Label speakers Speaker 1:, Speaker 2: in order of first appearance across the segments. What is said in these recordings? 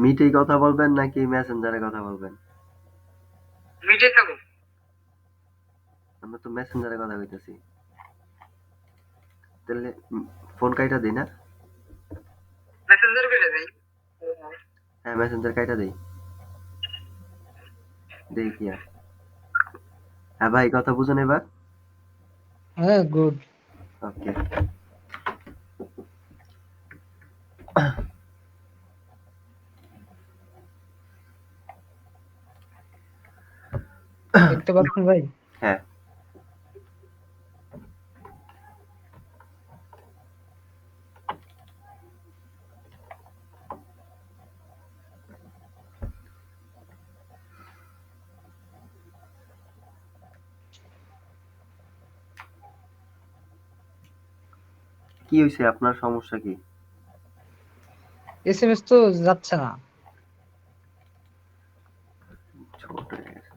Speaker 1: মিটেই কথা বলবেন নাকি মেসেঞ্জারে কথা বলবেন?
Speaker 2: মিটে থাকো।
Speaker 1: আমরা তো মেসেঞ্জারে কথা কইতেছি। তাহলে ফোন কাইটা দেই না?
Speaker 2: মেসেঞ্জার কেটে দেই।
Speaker 1: হ্যাঁ, মেসেঞ্জার কাইটা দেই। দেই কি আর? হ্যাঁ ভাই, কথা বুঝুন এবার?
Speaker 3: হ্যাঁ, গুড।
Speaker 1: ওকে।
Speaker 3: দেখতে পাচ্ছেন ভাই?
Speaker 1: হ্যাঁ। কি হইছে, আপনার সমস্যা কি?
Speaker 3: এসএমএস তো যাচ্ছে না।
Speaker 1: ছোট হয়ে গেছে।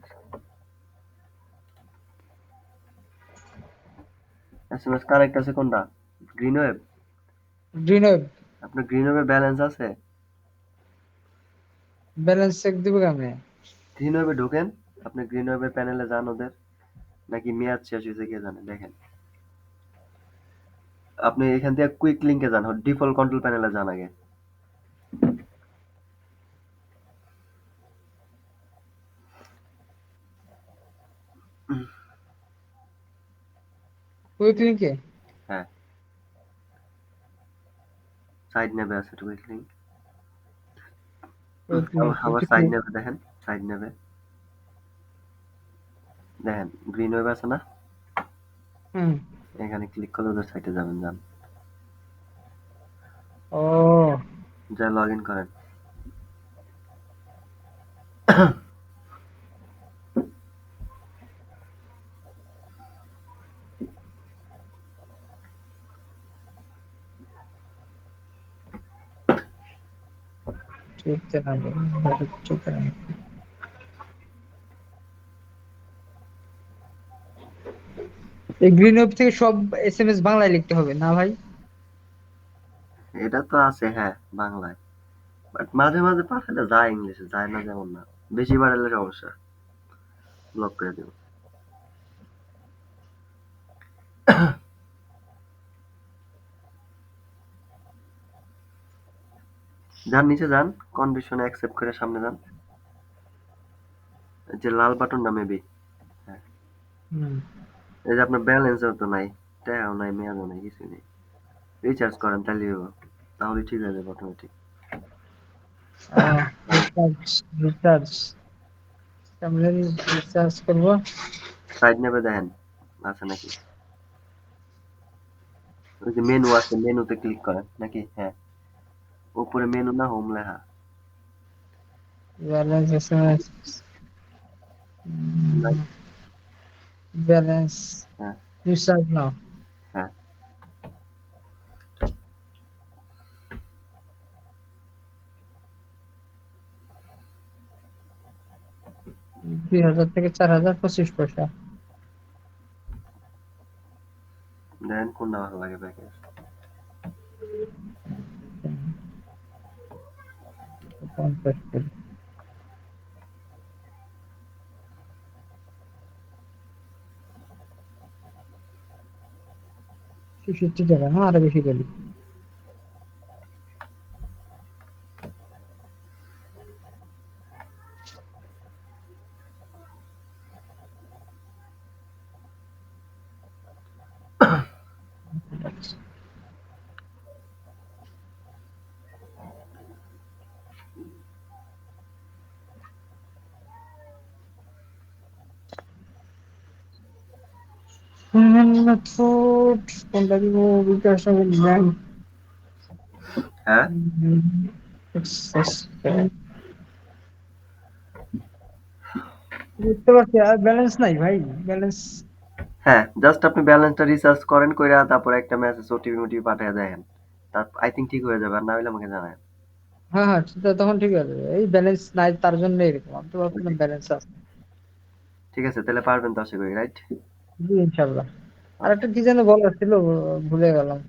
Speaker 1: এসএমএস কানেক্ট আছে কোনটা? Green web?
Speaker 3: Green web.
Speaker 1: আপনার গ্রিন ওয়েবে ব্যালেন্স আছে?
Speaker 3: ব্যালেন্স চেক দিব কেমনে?
Speaker 1: গ্রিন ওয়েবে ঢোকেন, আপনি গ্রিন ওয়েবের প্যানেলে যান ওদের, নাকি মেয়াদ শেষ হয়েছে কে জানে, দেখেন। আপনি এখান থেকে কুইক লিংকে যান, ডিফল্ট কন্ট্রোল প্যানেলে যান আগে।
Speaker 3: কুইক লিংকে?
Speaker 1: হ্যাঁ, সাইড নেবে আছে কুইক লিংক।
Speaker 3: কুইক লিংক
Speaker 1: আবার সাইড নেবে দেখেন, সাইড নেবে দেখেন, গ্রিন ওয়েব আছে না?
Speaker 3: হুম।
Speaker 1: এখানে ক্লিক করলে ওদের সাইটে যাবেন, যান,
Speaker 3: ও,
Speaker 1: যা লগ ইন করেন।
Speaker 3: ঠিক আছে। ঠিক আছে। এই গ্রিন ওয়েব থেকে সব এসএমএস বাংলায় লিখতে হবে না ভাই?
Speaker 1: এটা তো আছে, হ্যাঁ, বাংলায়, বাট মাঝে মাঝে পাঠালে যায় ইংলিশে, যায় না যেমন না। বেশি বাড়ালে সমস্যা, ব্লক করে দেব। যান নিচে যান, কন্ডিশনে অ্যাকসেপ্ট করে সামনে যান, এই যে লাল বাটনটা মেবি। হ্যাঁ,
Speaker 3: হুম।
Speaker 1: এই যে আপনার ব্যালেন্সও তো নাই, টাকাও নাই, মেয়াদও নাই, কিছু নেই। রিচার্জ করেন তাহলে হইব, তাহলে ঠিক হয়ে যাবে অটোমেটিক।
Speaker 3: রিচার্জ। রিচার্জ। আমরা রিচার্জ করব।
Speaker 1: সাইড নেবে দেখেন আছে নাকি, ওই যে মেনু আছে, মেনুতে ক্লিক করেন নাকি? হ্যাঁ, উপরে মেনু না হোম লেখা?
Speaker 3: Balance SMS.
Speaker 1: নাই?
Speaker 3: ব্যালেন্স।
Speaker 1: হ্যাঁ,
Speaker 3: রিচার্জ নাও।
Speaker 1: হ্যাঁ।
Speaker 3: 2000 থেকে 4025 পয়সা।
Speaker 1: দেখেন কোনটা ভালো লাগে প্যাকেজ।
Speaker 3: 50 করে। 63 টাকা না, আরো বেশি গেলি। কোনটা দিব? বিকাশ ব্যাংক।
Speaker 1: হ্যাঁ,
Speaker 3: বুঝতে পারছি, আর ব্যালেন্স নাই ভাই। ব্যালেন্স।
Speaker 1: হ্যাঁ, জাস্ট আপনি ব্যালেন্সটা রিচার্জ করেন, কইরা তারপর একটা মেসেজ ওটিপি মোটিপি পাঠায় দেখেন, তার আই থিঙ্ক ঠিক হয়ে যাবে, আর না হলে আমাকে জানাবেন।
Speaker 3: হ্যাঁ হ্যাঁ, তখন ঠিক আছে। এই ব্যালেন্স নাই তার জন্য এরকম, আমি তো
Speaker 1: ওকে,
Speaker 3: ভাবছিলাম ব্যালেন্স আছে।
Speaker 1: ঠিক আছে, তাহলে পারবেন তো আশা করি, রাইট?
Speaker 3: জি, ইনশাল্লাহ। আর
Speaker 1: ওকে।
Speaker 3: একটা কি যেন বলার ছিল, ভুলে গেলাম।